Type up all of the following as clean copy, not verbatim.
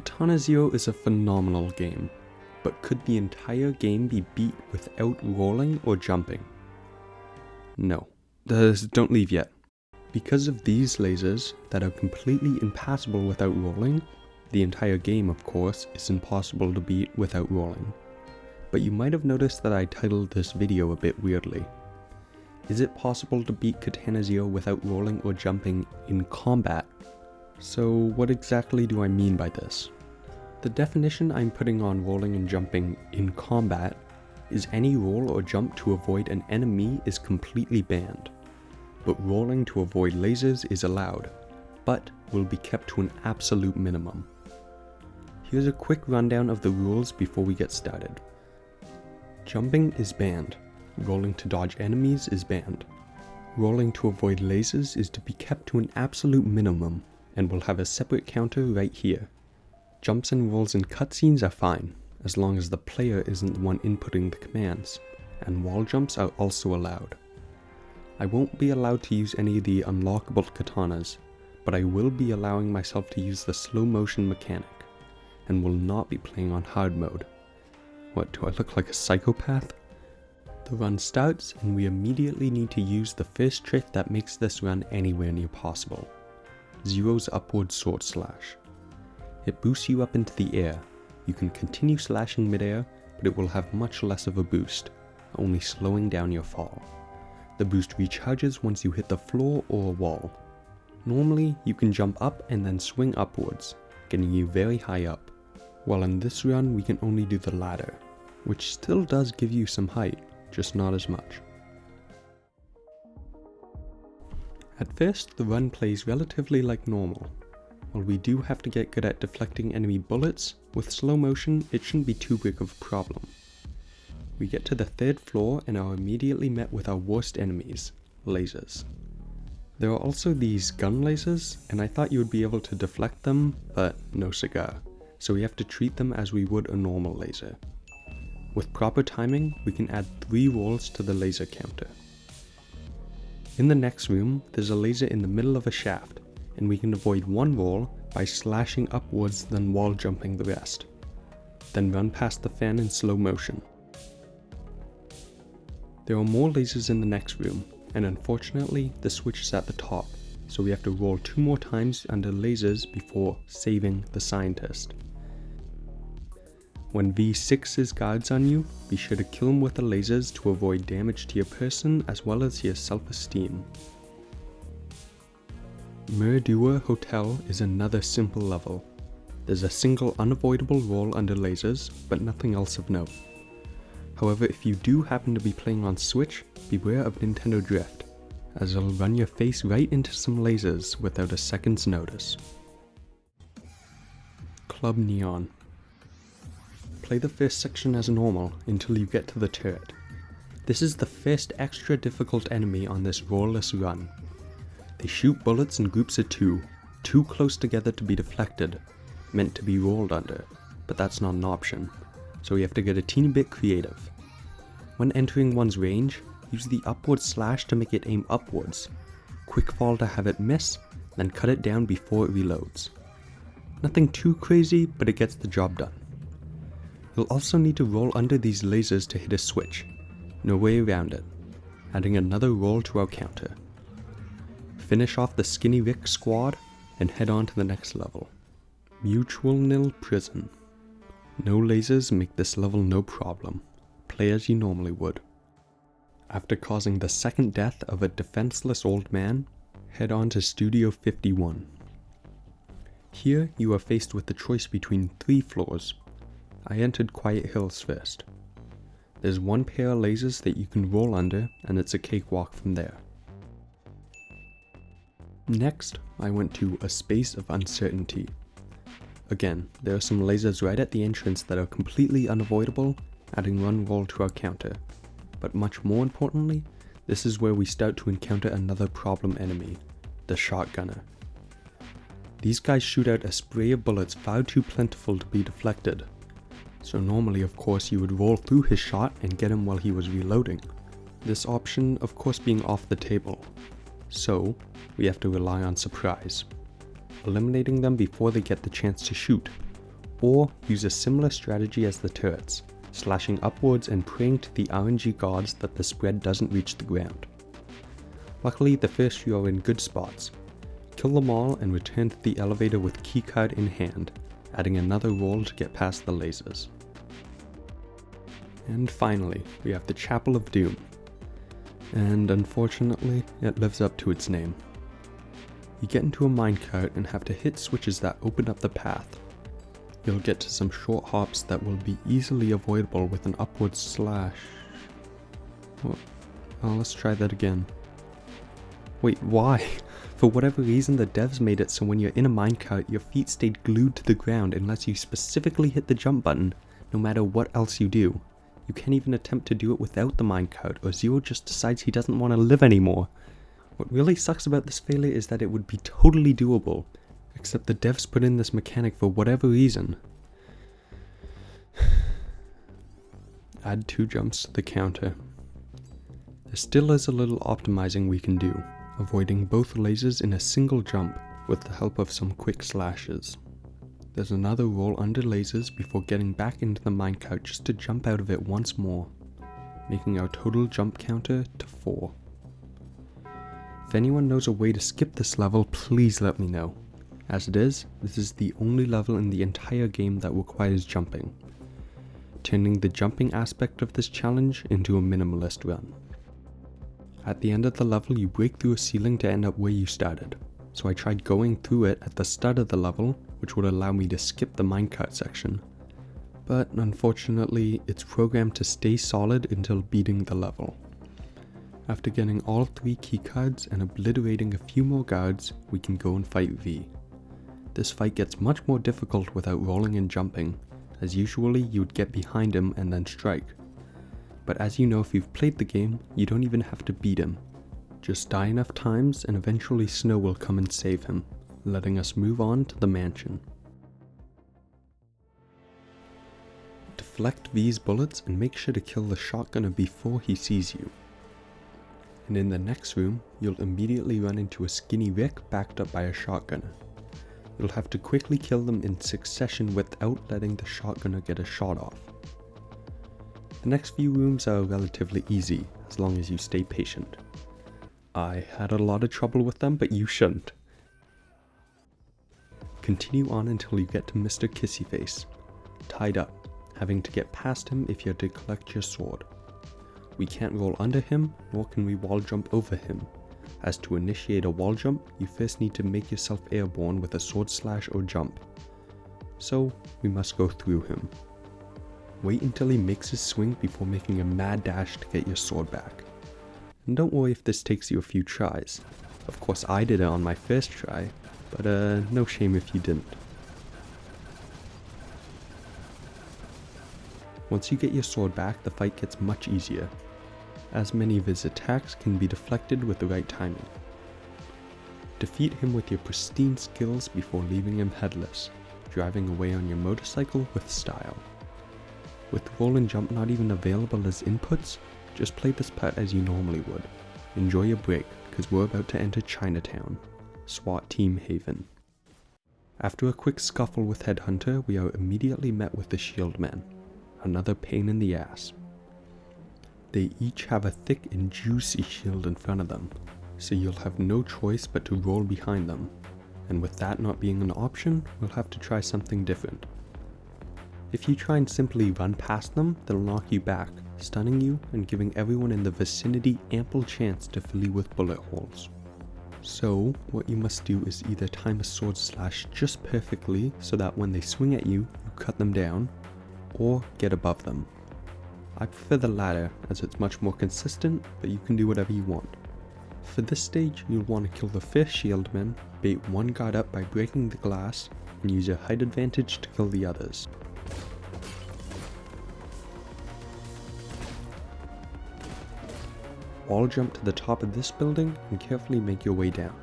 Katana Zero is a phenomenal game, but could the entire game be beat without rolling or jumping? No, don't leave yet. Because of these lasers that are completely impassable without rolling, the entire game, of course, is impossible to beat without rolling. But you might have noticed that I titled this video a bit weirdly. Is it possible to beat Katana Zero without rolling or jumping in combat? So what exactly do I mean by this? The definition I'm putting on rolling and jumping in combat is any roll or jump to avoid an enemy is completely banned, but rolling to avoid lasers is allowed, but will be kept to an absolute minimum. Here's a quick rundown of the rules before we get started. Jumping is banned. Rolling to dodge enemies is banned. Rolling to avoid lasers is to be kept to an absolute minimum and will have a separate counter right here. Jumps and rolls in cutscenes are fine, as long as the player isn't the one inputting the commands, and wall jumps are also allowed. I won't be allowed to use any of the unlockable katanas, but I will be allowing myself to use the slow motion mechanic, and will not be playing on hard mode. What, do I look like a psychopath? The run starts, and we immediately need to use the first trick that makes this run anywhere near possible. Zero's upward sword slash. It boosts you up into the air. You can continue slashing midair, but it will have much less of a boost, only slowing down your fall. The boost recharges once you hit the floor or a wall. Normally, you can jump up and then swing upwards, getting you very high up, while in this run we can only do the latter, which still does give you some height, just not as much. At first, the run plays relatively like normal. While we do have to get good at deflecting enemy bullets, with slow motion it shouldn't be too big of a problem. We get to the third floor and are immediately met with our worst enemies, lasers. There are also these gun lasers, and I thought you would be able to deflect them, but no cigar, so we have to treat them as we would a normal laser. With proper timing, we can add 3 rolls to the laser counter. In the next room, there's a laser in the middle of a shaft, and we can avoid 1 roll by slashing upwards then wall jumping the rest. Then run past the fan in slow motion. There are more lasers in the next room, and unfortunately the switch is at the top, so we have to roll 2 more times under lasers before saving the scientist. When V6's guards on you, be sure to kill them with the lasers to avoid damage to your person as well as your self-esteem. Muradua Hotel is another simple level. There's a single unavoidable roll under lasers, but nothing else of note. However, if you do happen to be playing on Switch, beware of Nintendo Drift, as it'll run your face right into some lasers without a second's notice. Club Neon. Play the first section as normal until you get to the turret. This is the first extra difficult enemy on this rollless run. They shoot bullets in groups of 2, too close together to be deflected, meant to be rolled under, but that's not an option, so we have to get a teeny bit creative. When entering one's range, use the upward slash to make it aim upwards, quick fall to have it miss, then cut it down before it reloads. Nothing too crazy, but it gets the job done. You'll also need to roll under these lasers to hit a switch, no way around it, adding another roll to our counter. Finish off the Skinny Rick squad and head on to the next level. Mutual Nil Prison. No lasers make this level no problem. Play as you normally would. After causing the second death of a defenseless old man, head on to Studio 51. Here you are faced with the choice between 3 floors. I entered Quiet Hills first. There's 1 pair of lasers that you can roll under, and it's a cakewalk from there. Next, I went to A Space of Uncertainty. Again, there are some lasers right at the entrance that are completely unavoidable, adding 1 roll to our counter. But much more importantly, this is where we start to encounter another problem enemy, the shotgunner. These guys shoot out a spray of bullets far too plentiful to be deflected. So normally, of course, you would roll through his shot and get him while he was reloading. This option, of course, being off the table. So, we have to rely on surprise, eliminating them before they get the chance to shoot, or use a similar strategy as the turrets, slashing upwards and praying to the RNG gods that the spread doesn't reach the ground. Luckily, the first few are in good spots. Kill them all and return to the elevator with keycard in hand, adding another roll to get past the lasers. And finally, we have the Chapel of Doom. And unfortunately, it lives up to its name. You get into a minecart and have to hit switches that open up the path. You'll get to some short hops that will be easily avoidable with an upward slash. Well, let's try that again. Wait, why? For whatever reason, the devs made it so when you're in a minecart, your feet stayed glued to the ground unless you specifically hit the jump button, no matter what else you do. You can't even attempt to do it without the minecart, or Zero just decides he doesn't want to live anymore. What really sucks about this failure is that it would be totally doable, except the devs put in this mechanic for whatever reason. Add 2 jumps to the counter. There still is a little optimizing we can do, avoiding both lasers in a single jump with the help of some quick slashes. There's another roll under lasers before getting back into the minecart just to jump out of it once more, making our total jump counter to 4. If anyone knows a way to skip this level, please let me know. As it is, this is the only level in the entire game that requires jumping, turning the jumping aspect of this challenge into a minimalist run. At the end of the level, you break through a ceiling to end up where you started, so I tried going through it at the start of the level, which would allow me to skip the minecart section, but unfortunately it's programmed to stay solid until beating the level. After getting all 3 keycards and obliterating a few more guards, we can go and fight V. This fight gets much more difficult without rolling and jumping, as usually you would get behind him and then strike. But as you know, if you've played the game, you don't even have to beat him. Just die enough times and eventually Snow will come and save him, letting us move on to the mansion. Deflect V's bullets and make sure to kill the shotgunner before he sees you. And in the next room, you'll immediately run into a skinny Rick backed up by a shotgunner. You'll have to quickly kill them in succession without letting the shotgunner get a shot off. The next few rooms are relatively easy, as long as you stay patient. I had a lot of trouble with them, but you shouldn't. Continue on until you get to Mr. Kissyface, tied up, having to get past him if you're to collect your sword. We can't roll under him, nor can we wall jump over him, as to initiate a wall jump, you first need to make yourself airborne with a sword slash or jump. So, we must go through him. Wait until he makes his swing before making a mad dash to get your sword back. And don't worry if this takes you a few tries. Of course I did it on my first try, but no shame if you didn't. Once you get your sword back, the fight gets much easier, as many of his attacks can be deflected with the right timing. Defeat him with your pristine skills before leaving him headless, driving away on your motorcycle with style. With roll and jump not even available as inputs, just play this part as you normally would. Enjoy your break, because we're about to enter Chinatown, SWAT Team Haven. After a quick scuffle with Headhunter, we are immediately met with the Shield Man, another pain in the ass. They each have a thick and juicy shield in front of them, so you'll have no choice but to roll behind them, and with that not being an option, we'll have to try something different. If you try and simply run past them, they'll knock you back, stunning you and giving everyone in the vicinity ample chance to fill you with bullet holes. So, what you must do is either time a sword slash just perfectly so that when they swing at you, you cut them down, or get above them. I prefer the latter as it's much more consistent, but you can do whatever you want. For this stage, you'll want to kill the first shieldman, bait one guard up by breaking the glass, and use your height advantage to kill the others. Wall jump to the top of this building and carefully make your way down.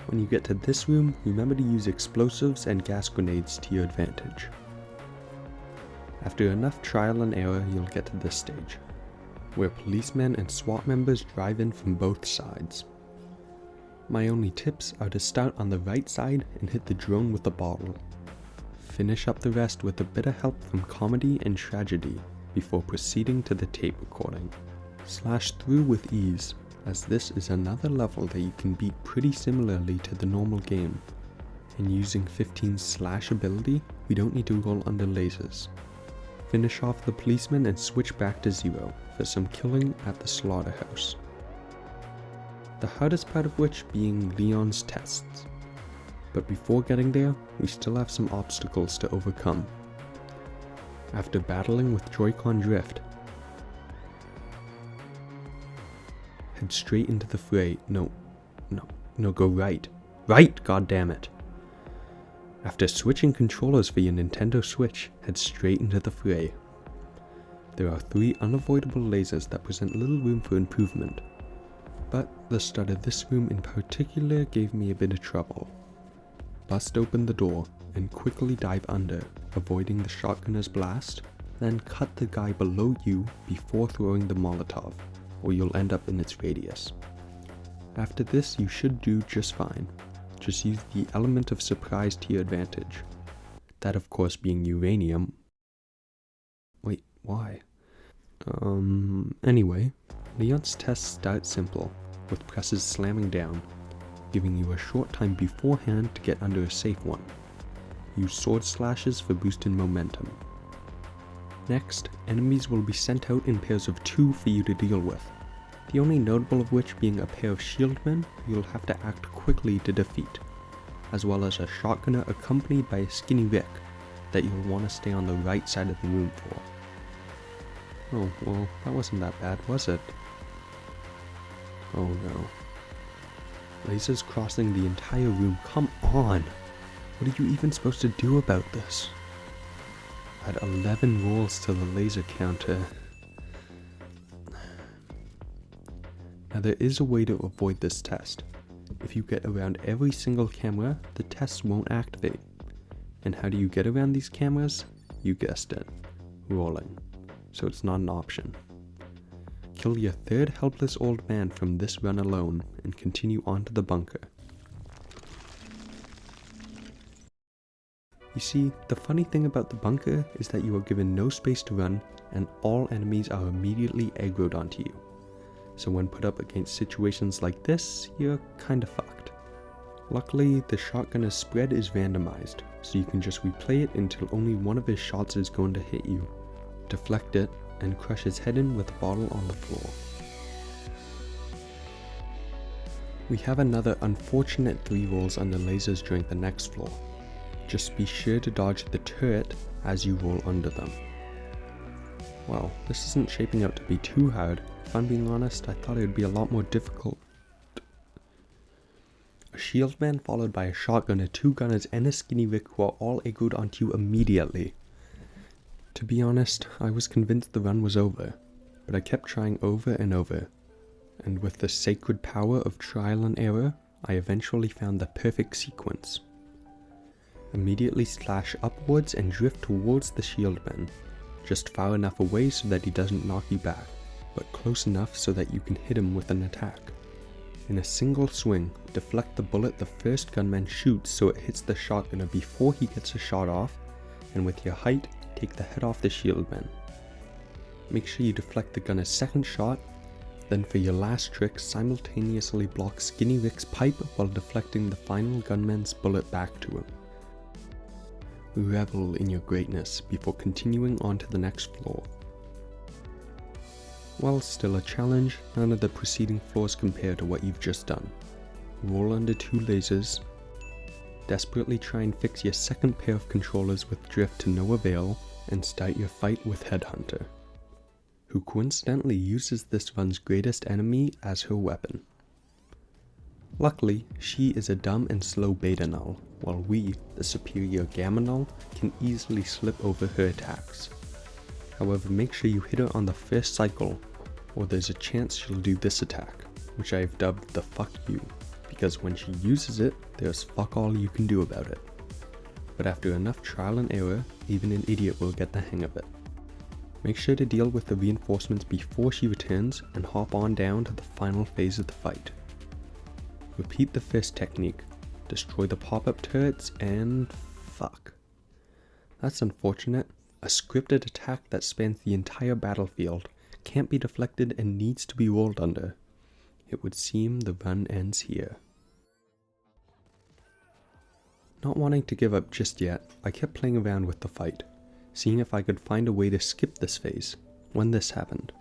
When you get to this room, remember to use explosives and gas grenades to your advantage. After enough trial and error, you'll get to this stage, where policemen and SWAT members drive in from both sides. My only tips are to start on the right side and hit the drone with the bottle. finish up the rest with a bit of help from comedy and tragedy before proceeding to the tape recording. Slash through with ease, as this is another level that you can beat pretty similarly to the normal game. And using 15's slash ability, we don't need to roll under lasers. Finish off the policeman and switch back to Zero for some killing at the slaughterhouse. The hardest part of which being Leon's tests. But before getting there, we still have some obstacles to overcome. After battling with Joy-Con drift, head straight into the fray. No, go right. Right, goddammit! After switching controllers for your Nintendo Switch, head straight into the fray. There are 3 unavoidable lasers that present little room for improvement, but the start of this room in particular gave me a bit of trouble. Bust open the door and quickly dive under, avoiding the shotgunner's blast, then cut the guy below you before throwing the Molotov, or you'll end up in its radius. After this you should do just fine. Just use the element of surprise to your advantage. That of course being uranium. Wait, why? Anyway, Leon's tests start simple, with presses slamming down, giving you a short time beforehand to get under a safe one. Use sword slashes for boosting momentum. Next, enemies will be sent out in pairs of 2 for you to deal with. The only notable of which being a pair of shieldmen you'll have to act quickly to defeat, as well as a shotgunner accompanied by a skinny Rick that you'll want to stay on the right side of the room for. Oh, well, that wasn't that bad, was it? Oh no. Lasers crossing the entire room, come on! What are you even supposed to do about this? Add 11 rolls to the laser counter. Now there is a way to avoid this test. If you get around every single camera, the tests won't activate. And how do you get around these cameras? You guessed it. Rolling. So it's not an option. Kill your 3rd helpless old man from this run alone, and continue on to the bunker. You see, the funny thing about the bunker is that you are given no space to run, and all enemies are immediately aggroed onto you. So when put up against situations like this, you're kinda fucked. Luckily, the shotgunner's spread is randomized, so you can just replay it until only one of his shots is going to hit you. Deflect it, and crush his head in with a bottle on the floor. We have another unfortunate 3 rolls under lasers during the next floor. Just be sure to dodge the turret as you roll under them. Well, this isn't shaping out to be too hard. If I'm being honest, I thought it would be a lot more difficult. A shieldman followed by a shotgunner, 2 gunners, and a skinny Rick who are all aggroed onto you immediately. To be honest, I was convinced the run was over, but I kept trying over and over, and with the sacred power of trial and error, I eventually found the perfect sequence. Immediately slash upwards and drift towards the shieldman, just far enough away so that he doesn't knock you back, but close enough so that you can hit him with an attack. In a single swing, deflect the bullet the first gunman shoots so it hits the shotgunner before he gets a shot off, and with your height, take the head off the shieldman. Make sure you deflect the gunner's second shot, then for your last trick simultaneously block Skinny Rick's pipe while deflecting the final gunman's bullet back to him. Revel in your greatness before continuing on to the next floor. While still a challenge, none of the preceding floors compare to what you've just done. Roll under 2 lasers, desperately try and fix your second pair of controllers with drift to no avail, and start your fight with Headhunter, who coincidentally uses this run's greatest enemy as her weapon. Luckily, she is a dumb and slow beta null, while we, the superior gamma null, can easily slip over her attacks. However, make sure you hit her on the first cycle, or there's a chance she'll do this attack, which I have dubbed the fuck you, because when she uses it, there's fuck all you can do about it. But after enough trial and error, even an idiot will get the hang of it. Make sure to deal with the reinforcements before she returns and hop on down to the final phase of the fight. Repeat the first technique, destroy the pop-up turrets, and fuck. That's unfortunate. A scripted attack that spans the entire battlefield can't be deflected and needs to be rolled under. It would seem the run ends here. Not wanting to give up just yet, I kept playing around with the fight, seeing if I could find a way to skip this phase, when this happened.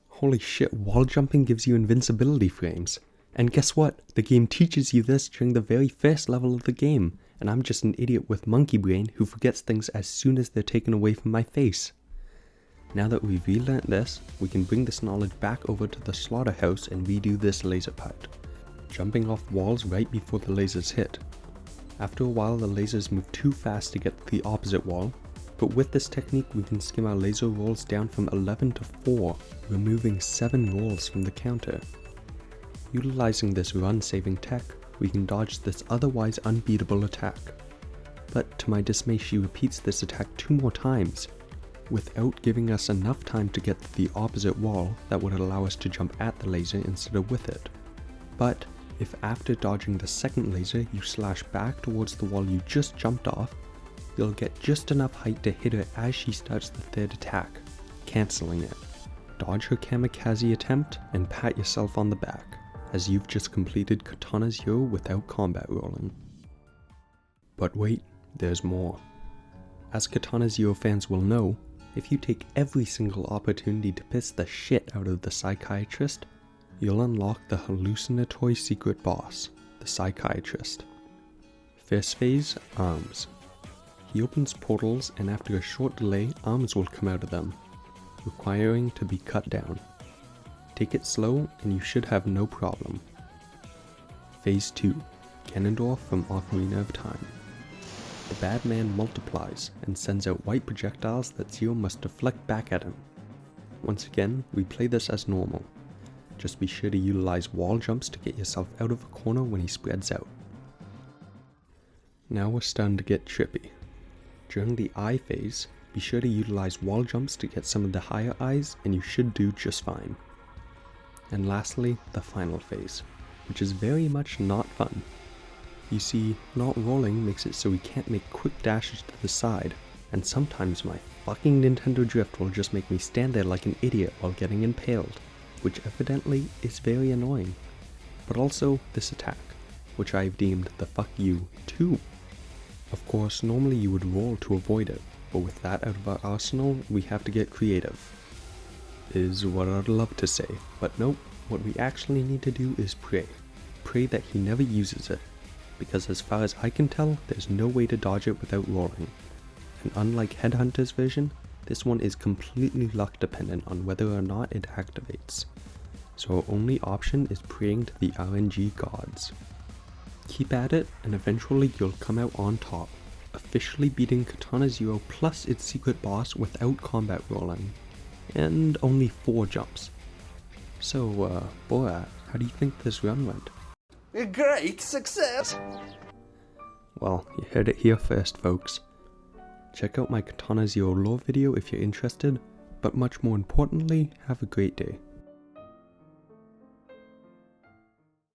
Holy shit, wall jumping gives you invincibility frames. And guess what? The game teaches you this during the very first level of the game, and I'm just an idiot with monkey brain who forgets things as soon as they're taken away from my face. Now that we've relearnt this, we can bring this knowledge back over to the slaughterhouse and redo this laser part, jumping off walls right before the lasers hit. After a while the lasers move too fast to get to the opposite wall, but with this technique we can skim our laser rolls down from 11 to 4, removing 7 rolls from the counter. Utilizing this run-saving tech, we can dodge this otherwise unbeatable attack. But to my dismay she repeats this attack 2 more times, without giving us enough time to get to the opposite wall that would allow us to jump at the laser instead of with it. But if after dodging the second laser you slash back towards the wall you just jumped off, you'll get just enough height to hit her as she starts the third attack, cancelling it. Dodge her kamikaze attempt and pat yourself on the back, as you've just completed Katana Zero without combat rolling. But wait, there's more. As Katana Zero fans will know, if you take every single opportunity to piss the shit out of the psychiatrist, you'll unlock the hallucinatory secret boss, the psychiatrist. First phase, arms. He opens portals and after a short delay, arms will come out of them, requiring to be cut down. Take it slow and you should have no problem. Phase 2, Cannondorf from Ocarina of Time. The bad man multiplies and sends out white projectiles that Zero must deflect back at him. Once again, we play this as normal. Just be sure to utilize wall jumps to get yourself out of a corner when he spreads out. Now we're starting to get trippy. During the eye phase, be sure to utilize wall jumps to get some of the higher eyes and you should do just fine. And lastly, the final phase, which is very much not fun. You see, not rolling makes it so we can't make quick dashes to the side, and sometimes my fucking Nintendo Drift will just make me stand there like an idiot while getting impaled, which evidently is very annoying. But also this attack, which I've deemed the fuck you too. Of course, normally you would roll to avoid it, but with that out of our arsenal, we have to get creative. Is what I'd love to say, but nope, what we actually need to do is pray. Pray that he never uses it, because as far as I can tell, there's no way to dodge it without rolling. And unlike Headhunter's version, this one is completely luck dependent on whether or not it activates. So our only option is praying to the RNG gods. Keep at it and eventually you'll come out on top, officially beating Katana Zero plus its secret boss without combat rolling, and only 4 jumps. So Borat, how do you think this run went? A great success! Well, you heard it here first, folks. Check out my Katana Zero lore video if you're interested, but much more importantly, have a great day.